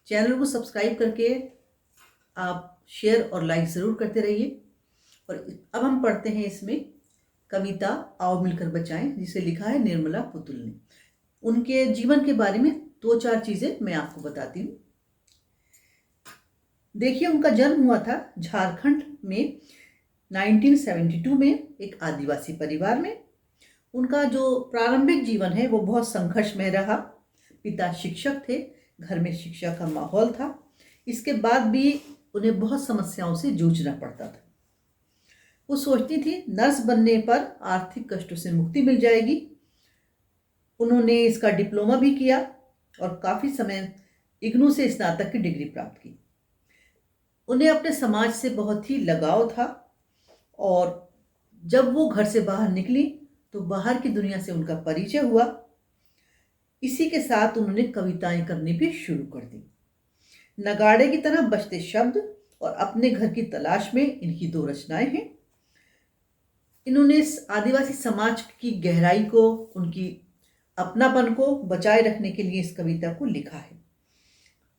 Channel को subscribe करके आप शेयर और लाइक ज़रूर करते रहिए। और अब हम पढ़ते हैं इसमें कविता आओ मिलकर बचाएं, जिसे लिखा है निर्मला पुतुल ने। उनके जीवन के बारे में 2-4 चीज़ें मैं आपको बताती हूँ। देखिए, उनका जन्म हुआ था झारखंड में 1972 में एक आदिवासी परिवार में। उनका जो प्रारंभिक जीवन है वो बहुत संघर्षमय रहा। पिता शिक्षक थे, घर में शिक्षा का माहौल था। इसके बाद भी उन्हें बहुत समस्याओं से जूझना पड़ता था। वो सोचती थी नर्स बनने पर आर्थिक कष्टों से मुक्ति मिल जाएगी। उन्होंने इसका डिप्लोमा भी किया और काफ़ी समय इग्नू से स्नातक की डिग्री प्राप्त की। उन्हें अपने समाज से बहुत ही लगाव था और जब वो घर से बाहर निकली तो बाहर की दुनिया से उनका परिचय हुआ। इसी के साथ उन्होंने कविताएं करनी भी शुरू कर दी। नगाड़े की तरह बजते शब्द और अपने घर की तलाश में इनकी 2 रचनाएं हैं। इन्होंने इस आदिवासी समाज की गहराई को, उनकी अपनापन को बचाए रखने के लिए इस कविता को लिखा है।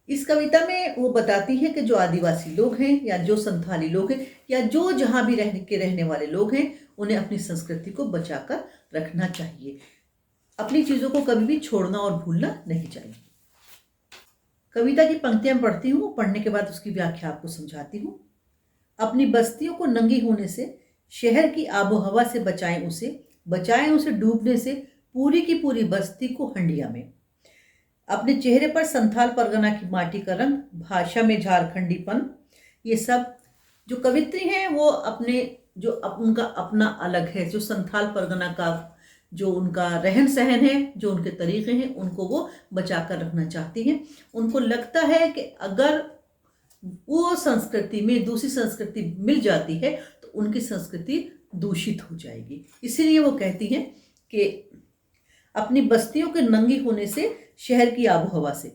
इस कविता में वो बताती हैं कि जो आदिवासी लोग हैं या जो संथाली लोग हैं या जो जहाँ भी रहने वाले लोग हैं, उन्हें अपनी संस्कृति को बचाकर रखना चाहिए। अपनी चीज़ों को कभी भी छोड़ना और भूलना नहीं चाहिए। कविता की पंक्तियां पढ़ती हूँ, पढ़ने के बाद उसकी व्याख्या आपको समझाती हूँ। अपनी बस्तियों को नंगी होने से, शहर की आबो हवा से बचाएं उसे डूबने से, पूरी की पूरी बस्ती को हंडिया में। अपने चेहरे पर संथाल परगना की माटी का रंग, भाषा में झारखंडीपन। ये सब जो कवित्री हैं वो अपने उनका अपना अलग है। जो संथाल परगना का जो उनका रहन सहन है, जो उनके तरीके हैं, उनको वो बचा कर रखना चाहती हैं। उनको लगता है कि अगर वो संस्कृति में दूसरी संस्कृति मिल जाती है तो उनकी संस्कृति दूषित हो जाएगी। इसीलिए वो कहती हैं कि अपनी बस्तियों के नंगी होने से, शहर की आबो हवा से।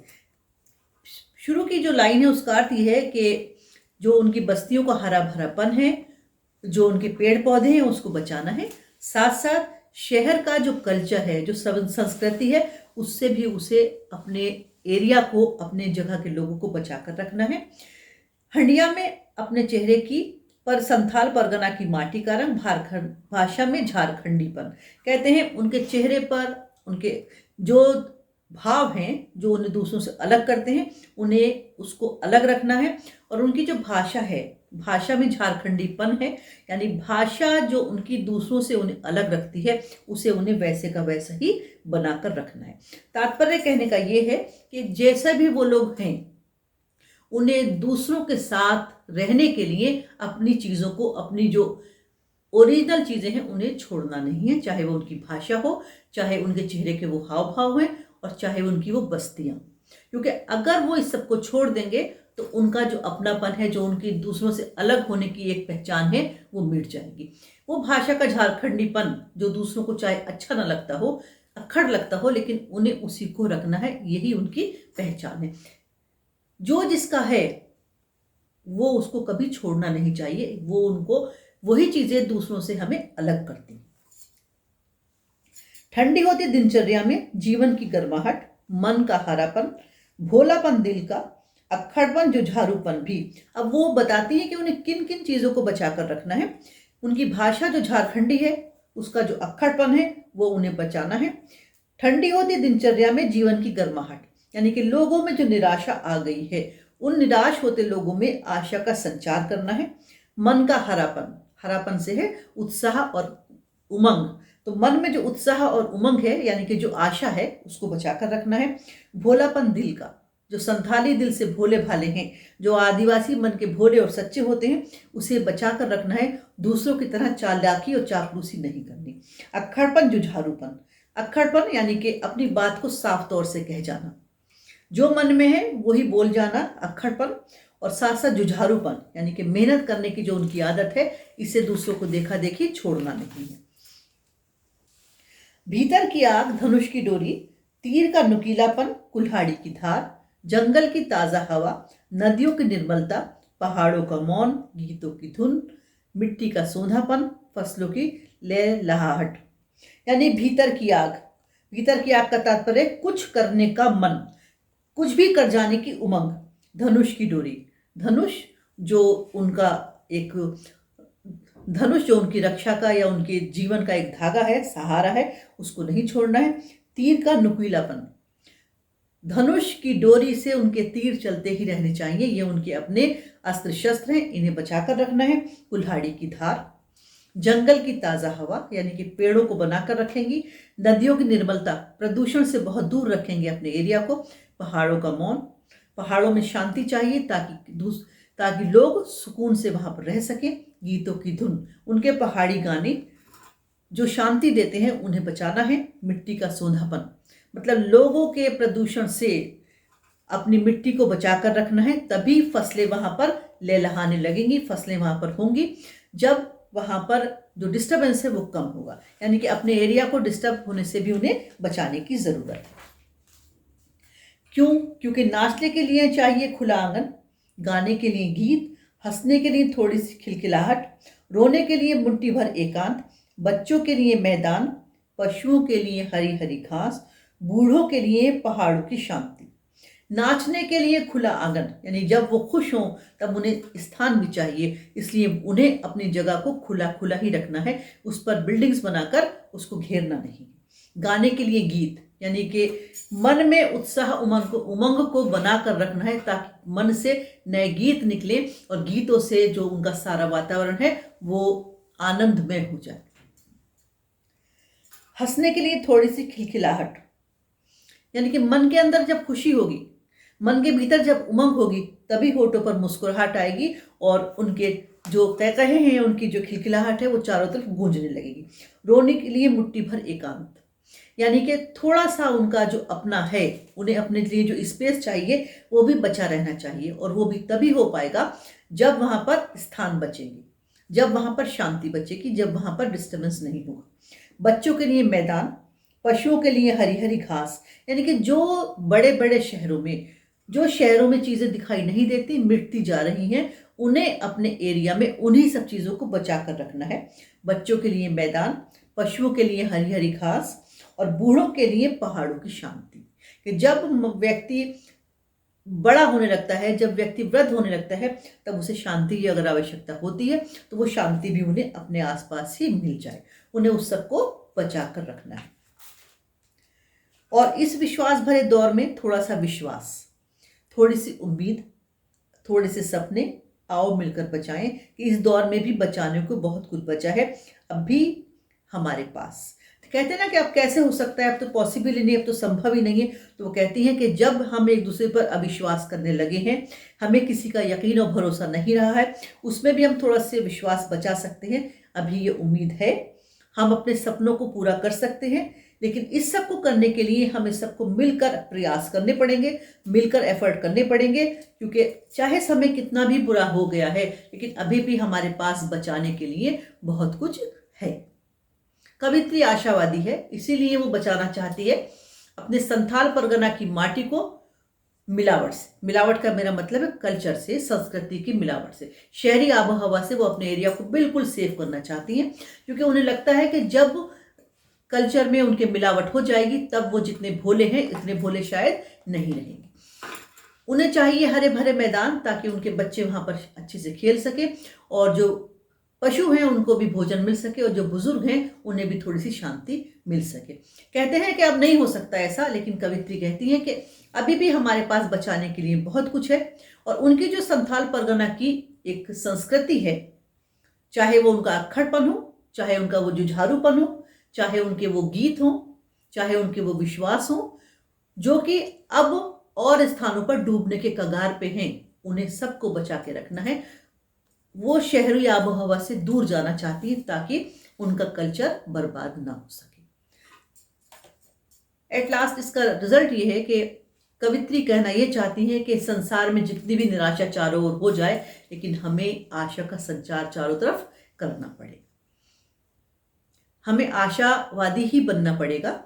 शुरू की जो लाइन है उसका अर्थ यह है कि जो उनकी बस्तियों का हरा भरापन है, जो उनके पेड़ पौधे हैं, उसको बचाना है। साथ साथ शहर का जो कल्चर है, जो संस्कृति है, उससे भी उसे अपने एरिया को, अपने जगह के लोगों को बचाकर रखना है। हंडिया में अपने चेहरे की पर संथाल परगना की माटी का रंग, भाषा में झारखंडीपन। कहते हैं उनके चेहरे पर उनके जो भाव हैं, जो उन्हें दूसरों से अलग करते हैं, उन्हें उसको अलग रखना है। और उनकी जो भाषा है, भाषा में झारखंडीपन है, यानी भाषा जो उनकी दूसरों से उन्हें अलग रखती है, उसे उन्हें वैसे का वैसा ही बनाकर रखना है। तात्पर्य कहने का ये है कि जैसे भी वो लोग हैं, उन्हें दूसरों के साथ रहने के लिए अपनी चीज़ों को, अपनी जो ओरिजिनल चीज़ें हैं, उन्हें छोड़ना नहीं है। चाहे वो उनकी भाषा हो, चाहे उनके चेहरे के वो हाव भाव हैं, और चाहे उनकी वो बस्तियाँ। क्योंकि अगर वो इस सब को छोड़ देंगे तो उनका जो अपनापन है, जो उनकी दूसरों से अलग होने की एक पहचान है, वो मिट जाएगी। वो भाषा का झारखंडीपन जो दूसरों को चाहे अच्छा ना लगता हो, अक्खड़ लगता हो, लेकिन उन्हें उसी को रखना है, यही उनकी पहचान है। जो जिसका है वो उसको कभी छोड़ना नहीं चाहिए। वो उनको वही चीजें दूसरों से हमें अलग करती। ठंडी होती दिनचर्या में जीवन की गर्माहट, मन का हरापन, भोलापन दिल का, अक्खड़पन, जुझारूपन भी। अब वो बताती है कि उन्हें किन किन चीजों को बचाकर रखना है। उनकी भाषा जो झारखंडी है, उसका जो अक्खड़पन है, वो उन्हें बचाना है। ठंडी होती दिनचर्या में जीवन की गर्माहट, यानी कि लोगों में जो निराशा आ गई है, उन निराश होते लोगों में आशा का संचार करना है। मन का हरापन, हरापन से है उत्साह और उमंग। तो मन में जो उत्साह और उमंग है, यानी कि जो आशा है, उसको बचाकर रखना है। भोलापन दिल का, जो संथाली दिल से भोले भाले हैं, जो आदिवासी मन के भोले और सच्चे होते हैं, उसे बचाकर रखना है। दूसरों की तरह चालाकी और चापलूसी नहीं करनी। अक्खड़पन, जुझारूपन। अक्खड़पन यानी कि अपनी बात को साफ तौर से कह जाना, जो मन में है वही बोल जाना, अक्खड़पन। और साथ साथ जुझारूपन, यानी कि मेहनत करने की जो उनकी आदत है, इसे दूसरों को देखा देखी छोड़ना नहीं है। भीतर की आग, धनुष की डोरी, तीर का नुकीलापन, कुल्हाड़ी की धार, जंगल की ताजा हवा, नदियों की निर्मलता, पहाड़ों का मौन, गीतों की धुन, मिट्टी का सोंधापन, फसलों की लहलहाहट। यानी भीतर की आग। भीतर की आग का तात्पर्य कुछ करने का मन, कुछ भी कर जाने की उमंग। धनुष की डोरी, धनुष जो उनका एक धनुष जो उनकी रक्षा का या उनके जीवन का एक धागा है, सहारा है, उसको नहीं छोड़ना है। तीर का नुकीलापन, धनुष की डोरी से उनके तीर चलते ही रहने चाहिए, ये उनके अपने अस्त्र शस्त्र हैं, इन्हें बचाकर रखना है। कुल्हाड़ी की धार, जंगल की ताज़ा हवा यानी कि पेड़ों को बनाकर रखेंगी। नदियों की निर्मलता, प्रदूषण से बहुत दूर रखेंगे अपने एरिया को। पहाड़ों का मौन, पहाड़ों में शांति चाहिए ताकि लोग सुकून से वहाँ पर रह सकें। गीतों की धुन, उनके पहाड़ी गाने जो शांति देते हैं उन्हें बचाना है। मिट्टी का सोंधापन, मतलब लोगों के प्रदूषण से अपनी मिट्टी को बचाकर रखना है, तभी फसलें वहाँ पर लहलहाने लगेंगी, फसलें वहाँ पर होंगी जब वहाँ पर जो डिस्टर्बेंस है वो कम होगा। यानी कि अपने एरिया को डिस्टर्ब होने से भी उन्हें बचाने की ज़रूरत है। क्यों? क्योंकि नाचने के लिए चाहिए खुला आंगन, गाने के लिए गीत, हंसने के लिए थोड़ी सी खिलखिलाहट, रोने के लिए मुट्ठी भर एकांत, बच्चों के लिए मैदान, पशुओं के लिए हरी हरी घास, बूढ़ों के लिए पहाड़ों की शांति। नाचने के लिए खुला आंगन, यानी जब वो खुश हों तब उन्हें स्थान भी चाहिए, इसलिए उन्हें अपनी जगह को खुला खुला ही रखना है, उस पर बिल्डिंग्स बनाकर उसको घेरना नहीं। गाने के लिए गीत, यानी कि मन में उत्साह उमंग को बनाकर रखना है ताकि मन से नए गीत निकले और गीतों से जो उनका सारा वातावरण है वो आनंदमय हो जाए। हंसने के लिए थोड़ी सी खिलखिलाहट, यानी कि मन के अंदर जब खुशी होगी, मन के भीतर जब उमंग होगी, तभी होठों पर मुस्कुराहट आएगी और उनके जो कहे हैं, उनकी जो खिलखिलाहट है वो चारों तरफ गूंजने लगेगी। रोने के लिए मुट्ठी भर एकांत, यानी कि थोड़ा सा उनका जो अपना है, उन्हें अपने लिए जो स्पेस चाहिए वो भी बचा रहना चाहिए, और वो भी तभी हो पाएगा जब वहाँ पर स्थान बचेंगे, जब वहाँ पर शांति बचेगी, जब वहाँ पर डिस्टर्बेंस नहीं होगा। बच्चों के लिए मैदान, पशुओं के लिए हरी हरी घास, यानी कि जो बड़े बड़े शहरों में चीज़ें दिखाई नहीं देती, मिटती जा रही हैं, उन्हें अपने एरिया में उन्हीं सब चीज़ों को बचा कर रखना है। बच्चों के लिए मैदान, पशुओं के लिए हरी हरी घास और बूढ़ों के लिए पहाड़ों की शांति। कि जब व्यक्ति बड़ा होने लगता है, जब व्यक्ति वृद्ध होने लगता है, तब उसे शांति की अगर आवश्यकता होती है तो वो शांति भी उन्हें अपने आसपास ही मिल जाए, उन्हें उस सबको बचा कर रखना है। और इस विश्वास भरे दौर में थोड़ा सा विश्वास, थोड़ी सी उम्मीद, थोड़े से सपने, आओ मिलकर बचाएं कि इस दौर में भी बचाने को बहुत कुछ बचा है अभी हमारे पास। कहते हैं ना कि अब कैसे हो सकता है, अब तो पॉसिबल ही नहीं, अब तो संभव ही नहीं है। तो वो कहती हैं कि जब हम एक दूसरे पर अविश्वास करने लगे हैं, हमें किसी का यकीन और भरोसा नहीं रहा है, उसमें भी हम थोड़ा से विश्वास बचा सकते हैं। अभी ये उम्मीद है, हम अपने सपनों को पूरा कर सकते हैं, लेकिन इस सब को करने के लिए हमें सबको मिलकर प्रयास करने पड़ेंगे, मिलकर एफर्ट करने पड़ेंगे, क्योंकि चाहे समय कितना भी बुरा हो गया है, लेकिन अभी भी हमारे पास बचाने के लिए बहुत कुछ है। कवित्री आशावादी है, इसीलिए वो बचाना चाहती है अपने संथाल परगना की माटी को मिलावट से। मिलावट का मेरा मतलब है कल्चर से, संस्कृति की मिलावट से, शहरी आबोहवा से वो अपने एरिया को बिल्कुल सेव करना चाहती हैं, क्योंकि उन्हें लगता है कि जब कल्चर में उनके मिलावट हो जाएगी तब वो जितने भोले हैं इतने भोले शायद नहीं रहेंगे। उन्हें चाहिए हरे भरे मैदान ताकि उनके बच्चे वहाँ पर अच्छे से खेल सके, और जो पशु हैं उनको भी भोजन मिल सके, और जो बुजुर्ग हैं उन्हें भी थोड़ी सी शांति मिल सके। कहते हैं कि अब नहीं हो सकता ऐसा, लेकिन कवित्री कहती हैं कि अभी भी हमारे पास बचाने के लिए बहुत कुछ है। और उनकी जो संथाल परगना की एक संस्कृति है, चाहे वो उनका अक्खड़पन हो, चाहे उनका वो जुझारूपन हो, चाहे उनके वो गीत हों, चाहे उनके वो विश्वास हों, जो कि अब और स्थानों पर डूबने के कगार पे हैं, उन्हें सबको बचा के रखना है। वो शहरी आबोहवा से दूर जाना चाहती है ताकि उनका कल्चर बर्बाद ना हो सके। एट लास्ट इसका रिजल्ट ये है कि कवित्री कहना ये चाहती है कि संसार में जितनी भी निराशा चारों ओर हो जाए, लेकिन हमें आशा का संचार चारों तरफ करना पड़ेगा, हमें आशावादी ही बनना पड़ेगा।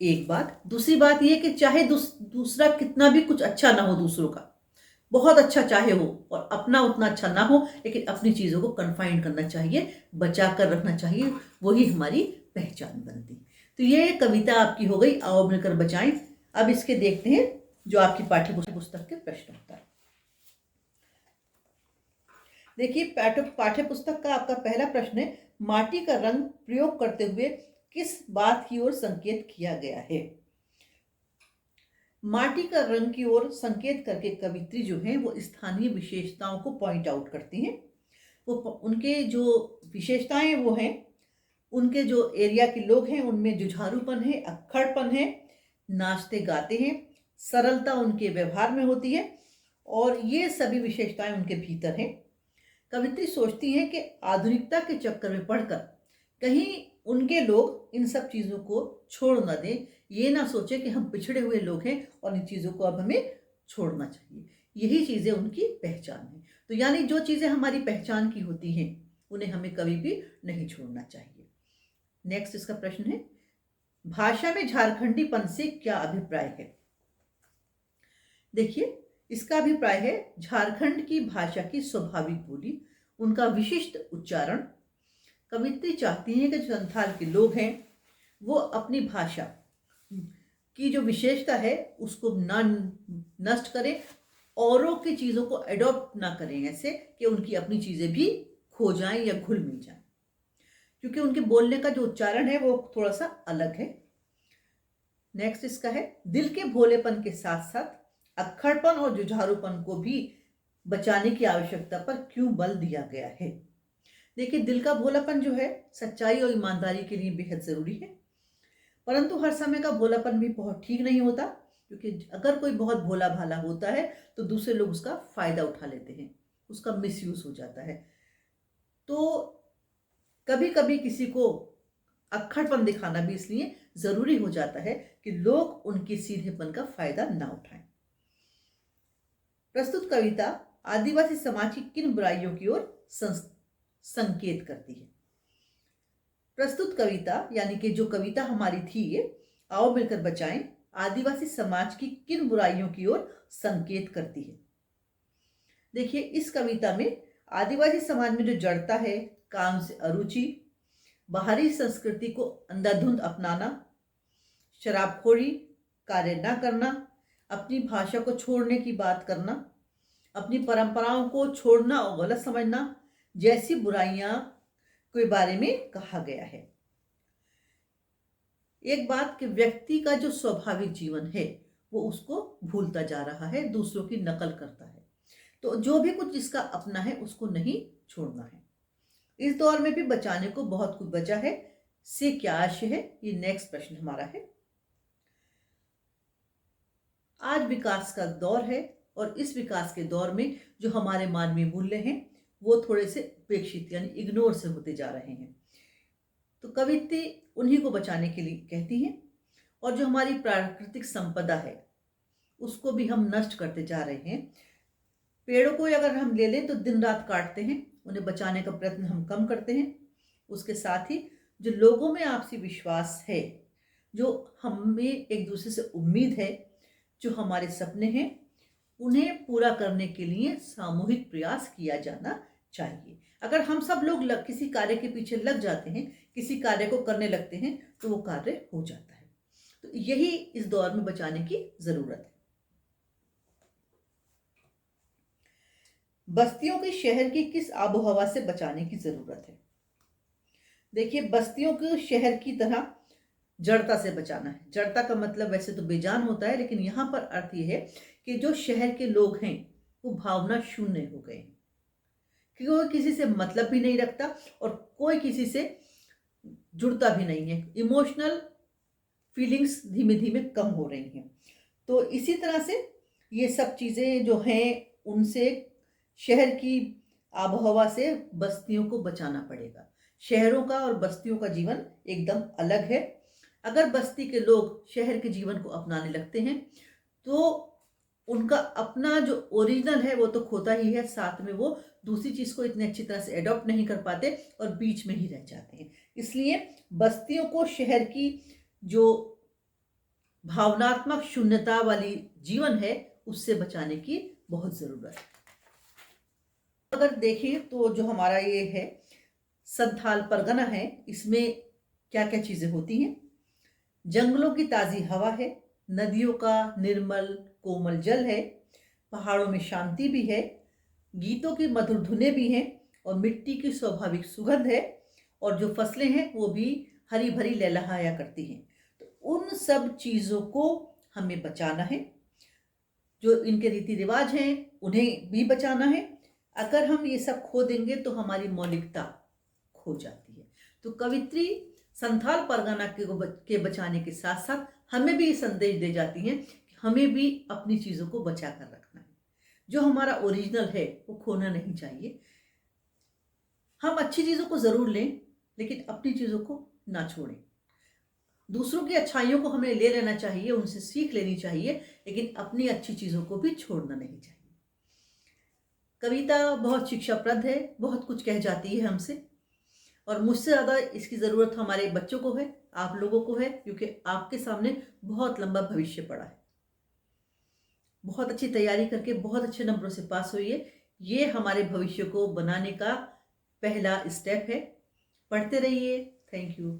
एक बात। दूसरी बात यह कि चाहे दूसरा कितना भी कुछ अच्छा ना हो, दूसरों का बहुत अच्छा चाहे हो और अपना उतना अच्छा ना हो, लेकिन अपनी चीज़ों को कन्फाइन करना चाहिए, बचा कर रखना चाहिए, वही हमारी पहचान बनती। तो ये कविता आपकी हो गई, आओ मिलकर बचाएं। अब इसके देखते हैं जो आपकी पाठ्य पुस्तक के प्रश्न होता है। देखिए, पाठ्य पुस्तक का आपका पहला प्रश्न है, माटी का रंग प्रयोग करते हुए किस बात की ओर संकेत किया गया है। माटी का रंग की ओर संकेत करके कवित्री जो है वो स्थानीय विशेषताओं को पॉइंट आउट करती हैं। वो उनके जो विशेषताएं वो हैं, उनके जो एरिया के लोग हैं उनमें जुझारूपन है, अक्खड़पन है, नाचते गाते हैं, सरलता उनके व्यवहार में होती है, और ये सभी विशेषताएं उनके भीतर हैं। कवित्री सोचती हैं कि आधुनिकता के चक्कर में पड़कर कहीं उनके लोग इन सब चीज़ों को छोड़ न दें, ये ना सोचे कि हम पिछड़े हुए लोग हैं और इन चीज़ों को अब हमें छोड़ना चाहिए। यही चीज़ें उनकी पहचान है। तो यानी जो चीज़ें हमारी पहचान की होती हैं उन्हें हमें कभी भी नहीं छोड़ना चाहिए। नेक्स्ट इसका प्रश्न है, भाषा में झारखंडीपन से क्या अभिप्राय है। देखिए, इसका अभिप्राय है झारखंड की भाषा की स्वाभाविक बोली, उनका विशिष्ट उच्चारण। कवित्री चाहती हैं कि जो संथाल के लोग हैं वो अपनी भाषा की जो विशेषता है उसको ना नष्ट करें, औरों की चीज़ों को एडॉप्ट ना करें ऐसे कि उनकी अपनी चीज़ें भी खो जाएं या घुल मिल जाएं, क्योंकि उनके बोलने का जो उच्चारण है वो थोड़ा सा अलग है। नेक्स्ट इसका है, दिल के भोलेपन के साथ साथ अक्खड़पन और जुझारूपन को भी बचाने की आवश्यकता पर क्यों बल दिया गया है। देखिए, दिल का भोलापन जो है सच्चाई और ईमानदारी के लिए बेहद जरूरी है, परंतु हर समय का भोलापन भी बहुत ठीक नहीं होता, क्योंकि अगर कोई बहुत भोला भाला होता है तो दूसरे लोग उसका फायदा उठा लेते हैं, उसका मिसयूज हो जाता है। तो कभी कभी किसी को अक्खड़पन दिखाना भी इसलिए जरूरी हो जाता है कि लोग उनके सीधेपन का फायदा ना उठाएं। प्रस्तुत कविता आदिवासी समाज की किन बुराइयों की ओर संकेत करती है। प्रस्तुत कविता यानी कि जो कविता हमारी थी ये आओ मिलकर बचाएं, आदिवासी समाज की किन बुराइयों की ओर संकेत करती है। देखिए, इस कविता में आदिवासी समाज में जो जड़ता है, काम से अरुचि, बाहरी संस्कृति को अंधाधुंध अपनाना, शराबखोरी, कार्य न करना, अपनी भाषा को छोड़ने की बात करना, अपनी परंपराओं को छोड़ना और गलत समझना जैसी बुराइयां के बारे में कहा गया है। एक बात कि व्यक्ति का जो स्वाभाविक जीवन है वो उसको भूलता जा रहा है, दूसरों की नकल करता है। तो जो भी कुछ जिसका अपना है उसको नहीं छोड़ना है। इस दौर में भी बचाने को बहुत कुछ बचा है, से क्या आशय है, ये नेक्स्ट प्रश्न हमारा है। आज विकास का दौर है और इस विकास के दौर में जो हमारे मानवीय मूल्य हैं वो थोड़े से उपेक्षित यानी इग्नोर से होते जा रहे हैं। तो कवित्री उन्हीं को बचाने के लिए कहती हैं, और जो हमारी प्राकृतिक संपदा है उसको भी हम नष्ट करते जा रहे हैं। पेड़ों को अगर हम ले लें तो दिन रात काटते हैं, उन्हें बचाने का प्रयत्न हम कम करते हैं। उसके साथ ही जो लोगों में आपसी विश्वास है, जो हमें एक दूसरे से उम्मीद है, जो हमारे सपने हैं, उन्हें पूरा करने के लिए सामूहिक प्रयास किया जाना चाहिए। अगर हम सब लोग किसी कार्य के पीछे लग जाते हैं, किसी कार्य को करने लगते हैं, तो वो कार्य हो जाता है। तो यही इस दौर में बचाने की जरूरत है। बस्तियों के शहर की किस आबोहवा से बचाने की जरूरत है। देखिए, बस्तियों को शहर की तरह जड़ता से बचाना है। जड़ता का मतलब वैसे तो बेजान होता है, लेकिन यहाँ पर अर्थ यह है कि जो शहर के लोग हैं वो भावना शून्य हो गए, क्योंकि वो किसी से मतलब भी नहीं रखता और कोई किसी से जुड़ता भी नहीं है। इमोशनल फीलिंग्स धीमे धीमे कम हो रही हैं। तो इसी तरह से ये सब चीज़ें जो हैं उनसे, शहर की आबोहवा से बस्तियों को बचाना पड़ेगा। शहरों का और बस्तियों का जीवन एकदम अलग है। अगर बस्ती के लोग शहर के जीवन को अपनाने लगते हैं तो उनका अपना जो ओरिजिनल है वो तो खोता ही है, साथ में वो दूसरी चीज़ को इतनी अच्छी तरह से एडॉप्ट नहीं कर पाते और बीच में ही रह जाते हैं। इसलिए बस्तियों को शहर की जो भावनात्मक शून्यता वाली जीवन है उससे बचाने की बहुत ज़रूरत है। अगर देखें तो जो हमारा ये है संथाल परगना है, इसमें क्या क्या चीज़ें होती हैं। जंगलों की ताज़ी हवा है, नदियों का निर्मल कोमल जल है, पहाड़ों में शांति भी है, गीतों की मधुर धुनें भी हैं और मिट्टी की स्वाभाविक सुगंध है, और जो फसलें हैं वो भी हरी भरी लहलहाया करती हैं। तो उन सब चीज़ों को हमें बचाना है। जो इनके रीति रिवाज हैं उन्हें भी बचाना है। अगर हम ये सब खो देंगे तो हमारी मौलिकता खो जाती है। तो कवित्री संथाल परगना के बचाने के साथ साथ हमें भी ये संदेश दे जाती हैं कि हमें भी अपनी चीज़ों को बचा कर रखना है। जो हमारा ओरिजिनल है वो खोना नहीं चाहिए। हम अच्छी चीज़ों को ज़रूर लें, लेकिन अपनी चीज़ों को ना छोड़ें। दूसरों की अच्छाइयों को हमें ले लेना चाहिए, उनसे सीख लेनी चाहिए, लेकिन अपनी अच्छी चीज़ों को भी छोड़ना नहीं चाहिए। कविता बहुत शिक्षाप्रद है, बहुत कुछ कह जाती है हमसे, और मुझसे ज़्यादा इसकी ज़रूरत हमारे बच्चों को है, आप लोगों को है, क्योंकि आपके सामने बहुत लंबा भविष्य पड़ा है। बहुत अच्छी तैयारी करके बहुत अच्छे नंबरों से पास होइए। ये हमारे भविष्य को बनाने का पहला स्टेप है। पढ़ते रहिए। Thank you.